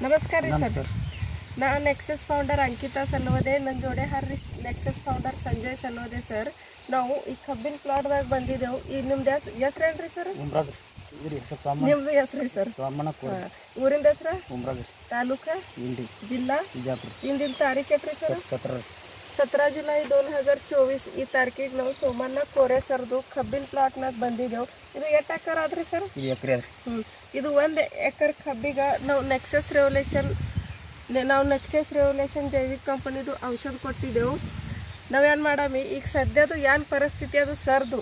नमस्कार ರೀ ಸರ್. ನಾನು ನೆಕ್ಸಸ್ ಫೌಂಡರ್ ಅಂಕಿತಾ ಸಲ್ಲೋದೆ, ನನ್ನ ಜೋಡೆ ಹರ್ರಿ ನೆಕ್ಸಸ್ ಫೌಂಡರ್ ಸಂಜಯ್ ಸಲ್ಲೋದೆ ಸರ್. ನಾವು ಈ ಕಬ್ಬಿನ ಪ್ಲಾಟ್ದಾಗ ಬಂದಿದ್ದೆವು. ಈ ನಿಮ್ದು ಹೆಸರು ಏನ್ರಿ ಸರ್? ನಿಮ್ದು ಹೆಸರು ಸರ್? ಊರಿಂದ ಹೆಸರು? ತಾಲೂಕ? ಜಿಲ್ಲಾ? ಇಂದಿನ ತಾರೀಕು ಎಟ್ರಿ ಸರ್? 17 ಜುಲೈ 2024 ಈ ತಾರೀಕಿಗೆ ನಾವು ಸೋಮಣ್ಣ ಕೋರೆ ಸರ್ದು ಕಬ್ಬಿನ ಪ್ಲಾಟ್ನಾಗ ಬಂದಿದ್ದೆವು. ಇದು ಎಷ್ಟು ಎಕರೆ ಆದ್ರಿ ಸರ್? ಇದು 1 ಎಕರೆ ಕಬ್ಬಿಗೆ ನಾವು ನೆಕ್ಸಸ್ ರೆವಲ್ಯೂಷನ್ ಜೈವಿಕ ಕಂಪನಿದು ಔಷಧ ಕೊಟ್ಟಿದ್ದೆವು. ನಾವೇನು ಮಾಡಾಮಿ ಈಗ ಸದ್ಯದು ಏನು ಪರಿಸ್ಥಿತಿ ಅದು ಸರ್ದು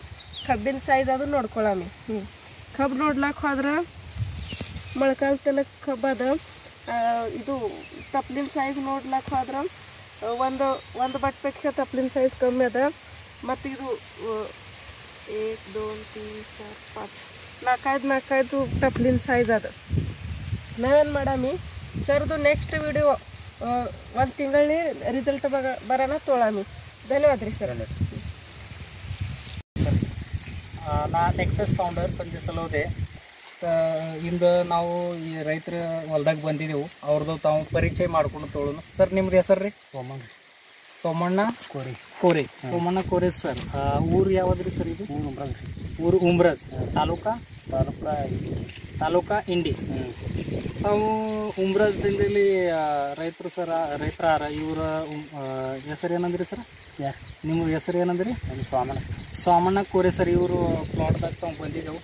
ಕಬ್ಬಿನ ಸೈಜ್ ಅದು ನೋಡ್ಕೊಳಮಿ. ಕಬ್ಬು ನೋಡ್ಲಾಕ ಹೋದ್ರೆ ಮೊಳಕಾಲು ತಲಕ ಕಬ್ಬು ಅದ. ಇದು ತಪ್ಲಿನ ಸೈಜ್ ನೋಡ್ಲಾಕ ಹೋದ್ರೆ ಒಂದು ಬಟ್ಪೇಕ್ಷ ತಪ್ಲಿನ ಸೈಜ್ ಕಮ್ಮಿ ಅದ. ಮತ್ತು ಇದು 1 2 3 4 5 ನಾಲ್ಕೈದು ತಪ್ಲಿನ ಸೈಜ್ ಅದ. ನಾವೇನು ಮಾಡಾಮಿ ಸರ್ದು ನೆಕ್ಸ್ಟ್ ವಿಡಿಯೋ 1 ತಿಂಗಳಲ್ಲಿ ರಿಸಲ್ಟ್ ಬರೋಣ ತೊಳಾಮಿ. ಧನ್ಯವಾದ ರೀ ಸರ್. ನಾ ನೆಕ್ಸಸ್ ಫೌಂಡರ್ ಸಂಜೆ ಸಲೋದೆ. ಇಂದು ನಾವು ಈ ರೈತರ ಹೊಲ್ದಾಗ ಬಂದಿದ್ದೆವು. ಅವ್ರದ್ದು ತಾವು ಪರಿಚಯ ಮಾಡ್ಕೊಂಡು ತೊಗೊಳೋಣ. ಸರ್ ನಿಮ್ದು ಹೆಸರು ರೀ? ಸೋಮಣ್ಣ ಕೋರೆ. ಸೋಮಣ್ಣ ಕೋರೆ ಸರ್. ಊರು ಯಾವ್ದು ರೀ ಸರ್? ಇದು ಊರು ಉಮ್ರಾಜ್. ತಾಲೂಕಾ ಇಂಡಿ. ತಾವು ಉಮ್ರಾಜ್ದಲ್ಲಿ ರೈತರು ಸರ್. ರೈತರ ಇವರ ಹೆಸರು ಏನಂದ್ರಿ ಸರ್? ನಿಮ್ಮ ಹೆಸರು ಏನಂದ್ರಿ? ಸೋಮಣ್ಣ ಕೋರೆ ಸರ್. ಇವರು ಪ್ಲಾಟ್ದಾಗ ತಾವು ಬಂದಿದ್ದೆವು.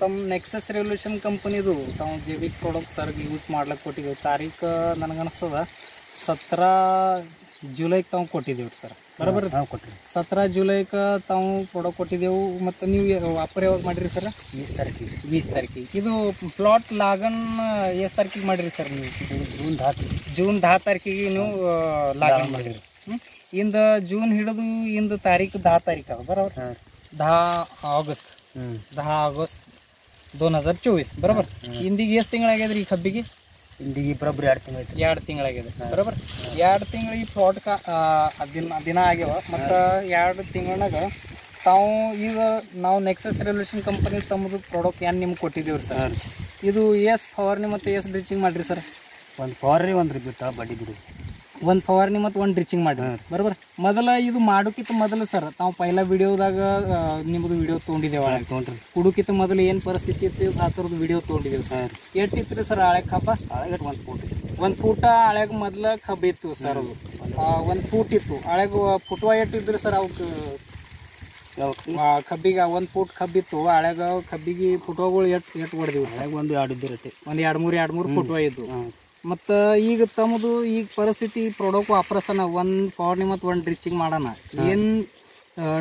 ತಮ್ಮ ನೆಕ್ಸಸ್ ರೆವಲ್ಯೂಷನ್ ಕಂಪನಿದು ತಾವು ಜೈವಿಕ್ ಪ್ರಾಡಕ್ಟ್ ಸರ್ಗೆ ಯೂಸ್ ಮಾಡ್ಲಿಕ್ಕೆ ಕೊಟ್ಟಿದ್ದೆವು. ತಾರೀಕು ನನಗನ್ನಿಸ್ತದ 17 ಜುಲೈಗೆ ತಾವು ಕೊಟ್ಟಿದ್ದೇವೆ ರೀ ಸರ್. ಬರೋಬ್ಬರ 17 ಜುಲೈಗೆ ತಾವು ಪ್ರಾಡಕ್ಟ್ ಕೊಟ್ಟಿದ್ದೆವು. ಮತ್ತು ನೀವು ವ್ಯಾಪಾರ ಯಾವಾಗ ಮಾಡಿರಿ ಸರ್? 20 ತಾರೀಕಿಗೆ. ಇದು ಪ್ಲಾಟ್ ಲಾಗನ್ ಎಷ್ಟು ತಾರೀಕಿಗೆ ಮಾಡಿರಿ ಸರ್ ನೀವು? ಜೂನ್ 10 ತಾರೀಕಿಗೆ ನೀವು ಲಾಗನ್ ಮಾಡಿರಿ. ಇಂದ ಜೂನ್ ಹಿಡಿದು ಇಂದು ತಾರೀಕು 10 ತಾರೀಕು ಅದ. ಬರೋબર 10 ಆಗಸ್ಟ್ 2024 ಬರೋબર. ಇಂದಿಗೆ ಎಷ್ಟು ತಿಂಗಳಾಗ್ಯದ್ರಿ ಈ ಕಬ್ಬಿಗೆ? ಇಂದಿಗೆ ಬರೋಬ್ಬರಿ 2 ತಿಂಗಳಾಗ್ಯದ. ಬರೋબર 2 ತಿಂಗಳು ಈ ಪ್ಲಾಟ್ಕ ದಿನ ಆಗ್ಯಾವ. ಮತ್ತು 2 ತಿಂಗಳಾಗ ತಾವು ಈಗ ನಾವು ನೆಕ್ಸಸ್ ರೆವಲ್ಯೂಷನ್ ಕಂಪನಿ ತಮ್ಮದು ಪ್ರಾಡಕ್ಟ್ ಏನು ನಿಮ್ಗೆ ಕೊಟ್ಟಿದ್ದೇವ್ರಿ ಸರ್. ಇದು ಎಷ್ಟು ಫವಾರ್ನಿ ಮತ್ತು ಎಷ್ಟು ಡ್ರಿಚಿಂಗ್ ಮಾಡಿರಿ ಸರ್? 1 ಫವಾರ್ನಿ 1 ಬಿಟ್ಟ ಬಡ್ಡಿ ಬಿಡು. 1 ಫವಾರ್ನಿ ಮತ್ತು 1 ಡ್ರಿಚಿಂಗ್ ಮಾಡಿ. ಬರೋબર. ಮೊದಲ ಇದು ಮಾಡೋಕ್ಕಿಂತ ಮೊದಲು ಸರ್ ತಾವು ಪೈಲ ವಿಡಿಯೋದಾಗ ನಿಮ್ಮದು ವಿಡಿಯೋ ತೊಗೊಂಡಿದ್ದೇವೆ. ತೊಗೊಂಡ್ರಿ ಕುಡೋಕ್ಕಿಂತ ಮೊದಲು ಏನು ಪರಿಸ್ಥಿತಿ ಇತ್ತು ಆ ಥರದ್ದು ವಿಡಿಯೋ ತೊಗೊಂಡಿದ್ದೇವೆ ಸರ್. ಎಷ್ಟಿತ್ತು ರೀ ಸರ್ ಹಳೆ ಕಬ್ಬ? 1 ಫೂಟ ಹಳೆಗ ಮೊದಲ ಕಬ್ಬು ಇತ್ತು ಸರ್. ಅದು 1 ಫೂಟ್ ಇತ್ತು ಹಳೆಗ. ಫುಟ್ವ ಎಷ್ಟು ಇದ್ರಿ ಸರ್ ಅವಕ್ಕೆ ಕಬ್ಬಿಗೆ? 1 ಫೂಟ್ ಕಬ್ಬಿತ್ತು ಹಳೆಗ. ಕಬ್ಬಿಗೆ ಫುಟ್ವಗಳು ಎಷ್ಟು ಹೊಡೆದಿವಿ ಸರ್? 1 2 ಇದ್ದಿರತ್ತೆ. 1 2 3 ಫುಟ್ವ ಇದ್ದು. ಮತ್ತು ಈಗ ತಮ್ಮದು ಈಗ ಪರಿಸ್ಥಿತಿ ಪ್ರಾಡಕ್ಟ್ ವಾಪರಸನ 1 ಫವಾರ್ನಿ ಮತ್ತು 1 ಡ್ರಿಚಿಂಗ್ ಮಾಡೋಣ. ಏನು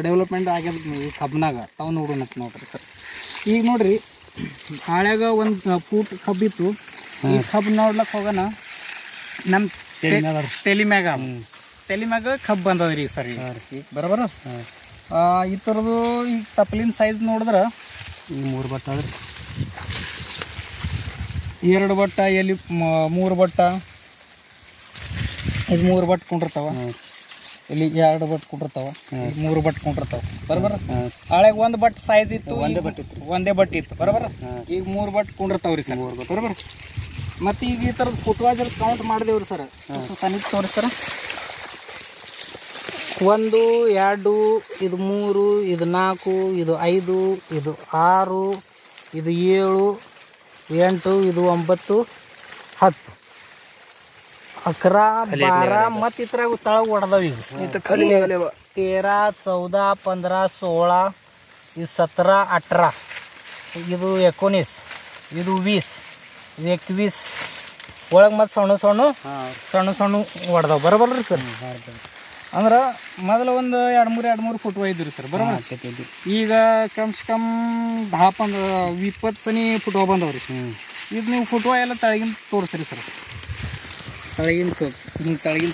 ಡೆವಲಪ್ಮೆಂಟ್ ಆಗ್ಯದ ಈ ಕಬ್ಬಿನಾಗ ತಾವು ನೋಡೋಣ ನೋಡ್ರಿ ಸರ್. ಈಗ ನೋಡ್ರಿ ಹಳೆಗ 1 ಫೂಟ್ ಕಬ್ಬಿತ್ತು. ಈ ಕಬ್ಬು ನೋಡ್ಲಕ್ಕೆ ಹೋಗೋಣ. ನಮ್ಮ ತಲೆ ಮ್ಯಾಗ ಕಬ್ಬು ಬಂದದ್ರಿ ಸರ್ ಈಗ. ಬರೋಬರ ಈ ಥರದ್ದು ಈ ತಪ್ಪಲಿನ ಸೈಜ್ ನೋಡಿದ್ರೆ ಈ 3 ಬಟ್ಟ ಆದ್ರೆ 2 ಬಟ್ಟ, ಎಲ್ಲಿ 3 ಬಟ್ಟ. ಇದು 3 ಬಟ್ ಕೊಂಡಿರ್ತಾವ. ಇಲ್ಲಿ 2 ಬಟ್ ಕೊಂಡಿರ್ತಾವ. 3 ಬಟ್ ಕೊಂಡಿರ್ತಾವ. ಬರೋಬರ. ಹಳೆಗೆ 1 ಬಟ್ ಸೈಜ್ ಇತ್ತು. ಒಂದೇ ಬಟ್ ಇತ್ತು. ಬರೋಬರ. ಈಗ 3 ಬಟ್ ಕೊಂಡಿರ್ತಾವ್ರಿ ಸರ್. ಬರೋಬರ. ಮತ್ತು ಈಗ ಈ ಥರದ್ದು ಫುಟ್ವಾಜ್ ಕೌಂಟ್ ಮಾಡಿದೇವ್ರಿ ಸರ್. ಸನಿಪ್ ತೋರಿ ಸರ್. 1 2 ಇದು 3 ಇದು 4 ಇದು 5 ಇದು 6 ಇದು 7 8 ಇದು 9 10 11 12 ಮತ್ತು ಇದ್ರಾಗ ತಳಗ ಹೊಡೆದವ. ಈಗ 13 14 15 16 ಇದು 17 18 ಇದು 19 ಇದು 20 ಇದು 21 ಒಳಗೆ ಮತ್ತು ಸಣ್ಣ ಹೊಡೆದವ. ಬರೋಬಲ್ರಿ ಸರ್. ಅಂದ್ರೆ ಮೊದಲು ಒಂದು 2-3 ಫುಟ್ ಇದ್ರಿ ಸರ್. ಬರೋಬರ. ಈಗ ಕಮ್ಸ್ ಕಮ್ 10-20 ಸನಿ ಫುಟ್ವ ಬಂದವ್ರಿ. ಇದು ನೀವು ಫುಟ್ವ ಎಲ್ಲ ತಳಗಿನ ತೋರಿಸ್ರಿ ಸರ್. ತಳಗಿನ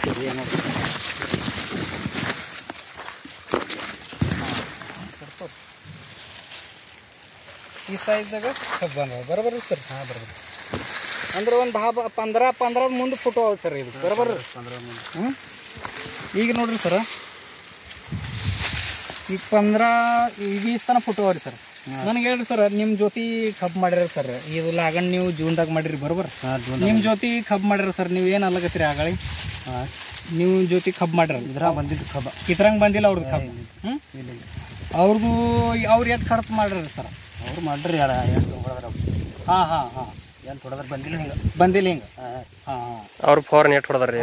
ತೋರಿ ಏನೋ ಈ ಸೈಜ್ದಾಗ ಕಬ್ಬು ಬಂದವ. ಬರೋಬರ್ರಿ ಸರ್. ಬರೋಬರ್. ಅಂದ್ರೆ ಒಂದು 10-15 ಮುಂದೆ ಫುಟ್ವ ಸರ್ ಇದು. ಬರೋಬರ್ರಿ. 15 ಮುಂದೆ. ಈಗ ನೋಡ್ರಿ ಸರ್, ಈಗ 15-20 ತನಕ ಫುಟ್ವ ರೀ ಸರ್. ನನಗೆ ಹೇಳ್ರಿ ಸರ್, ನಿಮ್ಮ ಜೊತೆ ಕಬ್ಬು ಮಾಡಿರ ಸರ್, ಇದು ಲಾಗಣ್ ನೀವು ಜೂನ್ದಾಗ ಮಾಡಿರಿ ಬರೋಬರ್. ನಿಮ್ಮ ಜೊತೆ ಕಬ್ಬು ಮಾಡಿರ ಸರ್, ನೀವು ಏನು ಅಲ್ಲಗತ್ತೀರಿ ಆಗಳ ನೀವು ಜೊತೆ ಕಬ್ಬು ಮಾಡಿರ ಇದ್ರಾಗ ಬಂದಿದ್ದು ಕಬ್ಬ ಇದ್ರಂಗೆ ಬಂದಿಲ್ಲ ಅವ್ರದ್ದು ಕಬ್ಬು. ಅವ್ರದ್ದು ಅವ್ರು ಎಷ್ಟು ಖರ್ಚು ಮಾಡ್ರಿ ಸರ್? ಅವ್ರು ಮಾಡ್ರಿ ಯಾರ ಎಷ್ಟು ಹೊಡೆದ್ರ ಹಾಂ ಹಾಂ ಹಾಂ ಏನು ಹೊಡೆದ್ರ ಬಂದಿಲ್ಲ ಹಿಂಗೆ ಬಂದಿಲ್ಲ ಹಿಂಗೆ. ಹಾಂ ಹಾಂ ಅವ್ರು ಫೋರ್ನ್ ಎಷ್ಟು ಹೊಡೆದ್ರಿ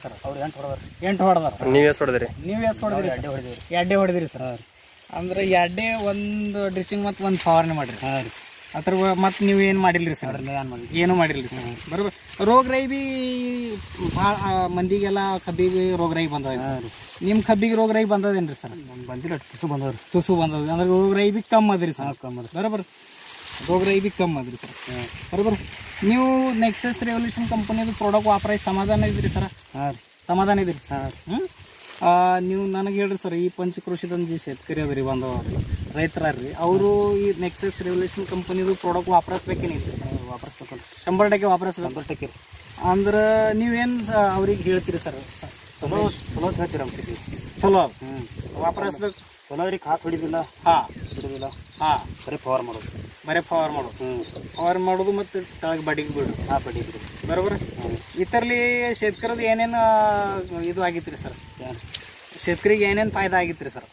ಸರ್, ಅವ್ರು 8 ಹೊಡೆದ್ರ. 8 ಹೊಡೆದಾರ. ನೀವು ಎಷ್ಟು ಹೊಡೆದ್ರಿ? ನೀವು ಎಷ್ಟು ಹೊಡೆದ್ರಿ? ಅಡ್ಡೆ ಹೊಡೆದಿವ್ರಿ. ಎಡ್ಡೆ ಹೊಡೆದಿರಿ ಸರ್. ಅಂದ್ರೆ ಎಡ್ಡೆ ಒಂದು ಡ್ರಿಚಿಂಗ್ ಮತ್ತು ಒಂದು ಫವಾರಣೆ ಮಾಡಿರಿ. ಹಾಂ ರೀ. ಅದ್ರ ಮತ್ತು ನೀವು ಏನು ಮಾಡಿಲ್ಲ ರೀ ಸರ್? ಏನು ಮಾಡಿ ಏನೂ ಮಾಡಿಲ್ಲ ರೀ ಸರ್. ಬರೋબર. ರೋಗ ರೈ ಬಿ ಭಾಳ ಮಂದಿಗೆಲ್ಲ ಕಬ್ಬಿಗೆ ರೋಗ ರೈ ಬಂದದ. ಹಾಂ ರೀ. ನಿಮ್ಮ ಕಬ್ಬಿಗೆ ರೋಗ ರೈ ಬಂದದೇನು ರೀ ಸರ್? ನಮ್ಗೆ ಬಂದಿಲ್ಲ ತುಸು ಬಂದವ್ರಿ. ತುಸು ಬಂದದ ಅಂದ್ರೆ ರೋಗ ರೈ ಬಿ ಕಮ್ಮಿ ಅದ್ರಿ ಸರ್. ಕಮ್ಮಿ ಅದ. ಬರೋબર. ರೋಗ ರೈ ಬಿ ಕಮ್ಮಿ ಅದ್ರಿ ಸರ್. ಬರೋબર. ನೀವು ನೆಕ್ಸಸ್ ರೆವಲ್ಯೂಷನ್ ಕಂಪನಿದು ಪ್ರಾಡಕ್ಟ್ ವಾಪರಾಯಿ ಸಮಾಧಾನ ಇದ್ರಿ ಸರ್? ಹಾಂ ರೀ. ಸಮಾಧಾನ ಇದ್ರಿ. ಹಾಂ ಹ್ಞೂ ನೀವು ನನಗೆ ಹೇಳ್ರಿ ಸರ್, ಈ ಪಂಚಕೃಷಿದೊಂದು ಶೇತಕರಿ ಅದ ರೀ, ಒಂದು ರೈತರ್ರಿ, ಅವರು ಈ ನೆಕ್ಸಸ್ ರೆವಲ್ಯೂಷನ್ ಕಂಪನಿದು ಪ್ರಾಡಕ್ಟ್ ವಾಪರಿಸ್ಬೇಕೇನಿಲ್ಲ ಸರ್? ವಾಪಸ್ಬೇಕಲ್ಲ 100% ವಾಪರಿಸ್ಬೇಕು. 100% ಅಂದ್ರೆ ನೀವೇನು ಅವ್ರಿಗೆ ಹೇಳ್ತೀರಿ ಸರ್? ಚಲೋ ಚಲೋ ಹೇಳ್ತೀರ ಚಲೋ ವಾಪರಿಸ್ಬೇಕು. ಚಲೋ ರೀ. ಕಾತು ಹೊಡಿದಿಲ್ಲ, ಹಾಂ ಹೊಡಿದಿಲ್ಲ. ಹಾಂ ಬರೀ ಪವರ್ ಮಾಡೋದು. ಬರೀ ಫವರ್ ಮಾಡೋದು. ಫವರ್ ಮಾಡೋದು ಮತ್ತು ತಳಗೆ ಬಡಿಗೆ ಬಿಡು. ಹಾಂ ಬಡ್ಡಿ ಬಿಡಿ. ಬರೋબર. ಇದರಲ್ಲಿ ಶೇತಕರದ್ದು ಏನೇನು ಇದು ಆಗಿತ್ತು ರೀ ಸರ್? ಶೇತಕರಿಗೆ ಏನೇನು ಫಾಯ್ದಾ ಆಗಿತ್ತು ರೀ ಸರ್?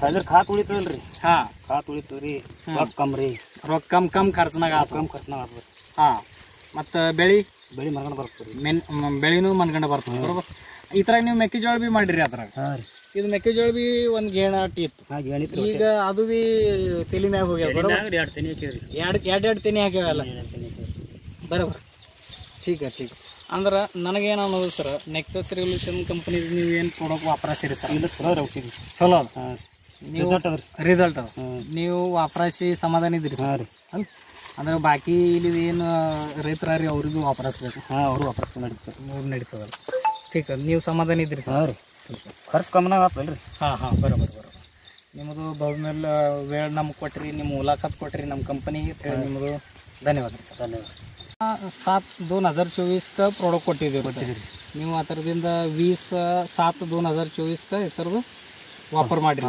ಅದ್ರ ಕಾತು ಉಳಿತದಲ್ಲ ರೀ. ಹಾಂ ಕಾತು ಉಳಿತದ ರೀ. ರೊಕ್ಕ ಕಮ್ಮಿ ರೀ. ರೊಕ್ಕ ಕಮ್ಮಿ ಖರ್ಚಿನಾಗ ಆತು. ಕಮ್ಮಿ ಖರ್ಚಿನಾಗ ಆಗ್ತದೆ. ಹಾಂ ಮತ್ತು ಬೆಳೆ ಮರ್ಕೊಂಡು ಬರ್ತದೆ ರೀ. ಬೆಳೆನೂ ಮನ್ಗಂಡು ಬರ್ತದೆ. ಬರೋબર. ಈ ಥರ ನೀವು ಮೆಕ್ಕೆಜೋಳ ಬಿ ಮಾಡಿರಿ ಅದ್ರಾಗ. ಹಾಂ ರೀ. ಇದು ಮೆಕ್ಕೆಜೋಳ ಬಿ ಒಂದು ಗೇಣಾಟಿ ಇತ್ತು. ಹಾಂ ಏನಿತ್ತು ಈಗ ಅದು ಬಿ ತಲೆ ಮ್ಯಾಗ ಹೋಗ್ಯಾವ. ಬರೋબર. 2 ತೆನಿ ಹಾಕಿರಿ. ಎರಡು ತೆನೆ ಹಾಕ್ಯಾವಲ್ಲ. ಬರೋબર. ಠೀಕ್ ಠೀಕ್. ಅಂದ್ರೆ ನನಗೇನು ಅನ್ನೋದು ಸರ್, ನೆಕ್ಸಸ್ ರೆವಲ್ಯೂಷನ್ ಕಂಪನಿ ನೀವು ಏನು ಪ್ರಾಡಕ್ಟ್ ವಾಪರಾಸಿರಿ ಸರ್? ಇಲ್ಲ ಚಲೋ ರೊಕ್ಕಿದ್ವಿ. ಚಲೋ ಅದ. ಹಾಂ ನೀವು ರಿಸಲ್ಟ್ ಅದ ರೀ. ರಿಸಲ್ಟ್ ಅದ. ನೀವು ವಾಪರಾಸಿ ಸಮಾಧಾನ ಇದ್ರಿ ಹಾಂ ಸರ್? ರೀ. ಅಂದ್ರೆ ಬಾಕಿ ಇಲ್ಲಿ ಏನು ರೈತರಾರಿ ಅವ್ರಿಗೂ ವಾಪರಾಸ್ಬೇಕು. ಹಾಂ ಅವರು ವಾಪಸ್ ನಡೀತಾರೆ. ನಡೀತದಲ್ಲ. ಠೀಕ್ ಅದ. ನೀವು ಸಮಾಧಾನ ಇದ್ರಿ ಸರ್? ಹಾಂ ರೀ. ಖರ್ಚು ಕಮ್ಮಿನಾಗ ಆಗ್ತಲ್ಲ ರೀ. ಹಾಂ ಹಾಂ ಬರೋಬರ್ ಬರೋಬರ್. ನಿಮ್ಮದು ಬಹುಮೇಲೆ ವೇಳೆ ನಮ್ಗೆ ಕೊಟ್ಟಿರಿ, ನಿಮ್ಮ ಮುಲಾಖತ್ ಕೊಟ್ಟಿರಿ ನಮ್ಮ ಕಂಪನಿಗೆ, ನಿಮ್ಮದು ಧನ್ಯವಾದ ರೀ ಸರ್. ಧನ್ಯವಾದ. 7/2024 का ಪ್ರಾಡಕ್ಟ್ ಕೊಟ್ಟಿದ್ದೀವಿ. ನೀವು ಆ ಥರದಿಂದ 20/7/2024 ಈ ಥರದ್ದು ವಾಪರ್ ಮಾಡಿರಿ.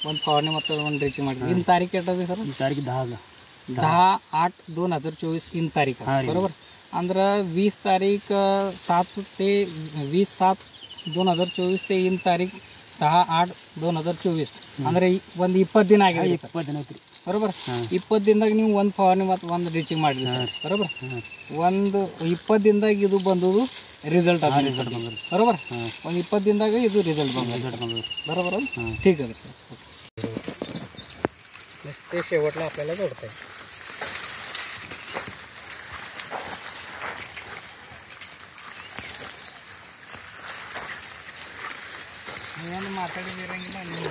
ಒಂದು ಫವಾರಣೆ ಮತ್ತು ಒಂದು ಡ್ರಿಚಿಂಗ್ ಮಾಡಿರಿ. ಇನ್ನು ತಾರೀಕು ಎಟ್ಟದ ಸರ್? ತಾರೀಕು 10/8/2024 इन तारीख. बरोबर. ಅಂದ್ರೆ 20 तारीख 7 ते 20/7/2024 ते इन तारीख 10/8/2024 ಅಂದ್ರೆ ಒಂದು 20 ದಿನ ಆಗಿದೆ. 20 ದಿನ ಐತ್ರಿ. ಬರೋબર. 20 ದಿನದಾಗ ನೀವು ಒಂದು ಫವಾರಣೆ ಮತ್ತು ಒಂದು ಡ್ರಿಚಿಂಗ್ ಮಾಡಿರಿ ಸರ್. ಬರೋબર. ಒಂದು 20 ದಿನದಾಗ ಇದು ಬಂದದು ರಿಸಲ್ಟ್ ಅದ. ರಿಸಲ್ಟ್ ಬಂದ್ರಿ. ಬರೋबर. ಒಂದು 20 ದಿನದಾಗ ಇದು ರಿಸಲ್ಟ್ ಬಂದ್ರಿ. बरोबर. ठीक आहे सर. ते शेवटला आपल्याला जोडता येईल. ಏನು ಮಾತಾಡಿದಿರಂಗಿಲ್ಲ ನೀವು.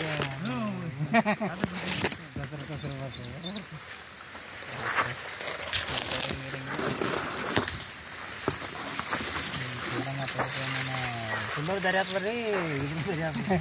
ತುಂಬ ದಾರಿ ಆಗ್ತದೆ ರೀ. ಇದು ಬೇರೆ ಆಗ್ತದೆ.